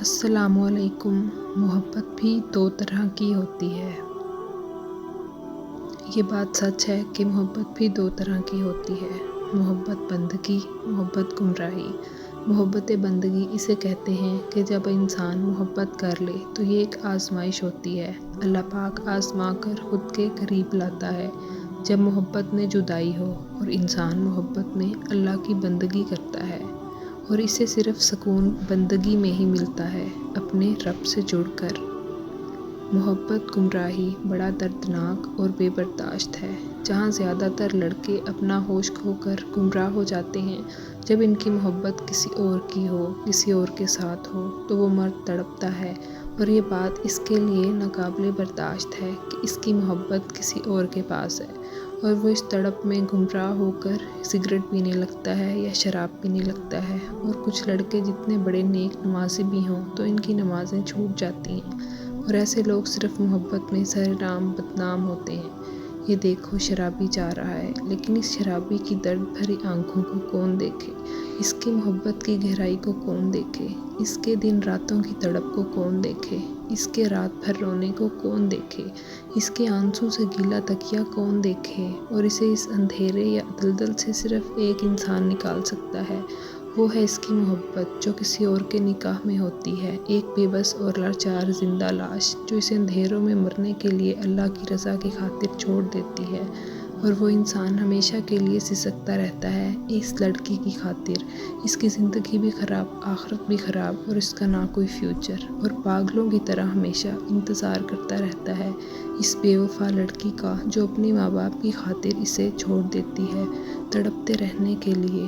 السلام علیکم۔ محبت بھی دو طرح کی ہوتی ہے۔ یہ بات سچ ہے کہ محبت بھی دو طرح کی ہوتی ہے، محبت بندگی، محبت گمراہی۔ محبت بندگی اسے کہتے ہیں کہ جب انسان محبت کر لے تو یہ ایک آزمائش ہوتی ہے، اللہ پاک آزما کر خود کے قریب لاتا ہے۔ جب محبت میں جدائی ہو اور انسان محبت میں اللہ کی بندگی کرتا ہے اور اسے صرف سکون بندگی میں ہی ملتا ہے، اپنے رب سے جڑ کر۔ محبت گمراہی بڑا دردناک اور بے برداشت ہے، جہاں زیادہ تر لڑکے اپنا ہوش کھو کر گمراہ ہو جاتے ہیں۔ جب ان کی محبت کسی اور کی ہو، کسی اور کے ساتھ ہو تو وہ مرد تڑپتا ہے، اور یہ بات اس کے لیے ناقابل برداشت ہے کہ اس کی محبت کسی اور کے پاس ہے، اور وہ اس تڑپ میں گمراہ ہو کر سگریٹ پینے لگتا ہے یا شراب پینے لگتا ہے۔ اور کچھ لڑکے جتنے بڑے نیک نمازی بھی ہوں تو ان کی نمازیں چھوٹ جاتی ہیں، اور ایسے لوگ صرف محبت میں سرعام بدنام ہوتے ہیں۔ یہ دیکھو شرابی جا رہا ہے، لیکن اس شرابی کی درد بھری آنکھوں کو کون دیکھے، اس کی محبت کی گہرائی کو کون دیکھے، اس کے دن راتوں کی تڑپ کو کون دیکھے، اس کے رات بھر رونے کو کون دیکھے، اس کے آنسوں سے گیلا تکیہ کون دیکھے، اور اسے اس اندھیرے یا دلدل سے صرف ایک انسان نکال سکتا ہے، وہ ہے اس کی محبت جو کسی اور کے نکاح میں ہوتی ہے، ایک بے بس اور لاچار زندہ لاش جو اسے اندھیروں میں مرنے کے لیے اللہ کی رضا کی خاطر چھوڑ دیتی ہے، اور وہ انسان ہمیشہ کے لیے سسکتا رہتا ہے اس لڑکی کی خاطر۔ اس کی زندگی بھی خراب، آخرت بھی خراب، اور اس کا نہ کوئی فیوچر، اور پاگلوں کی طرح ہمیشہ انتظار کرتا رہتا ہے اس بے وفا لڑکی کا جو اپنے ماں باپ کی خاطر اسے چھوڑ دیتی ہے، تڑپتے رہنے کے لیے۔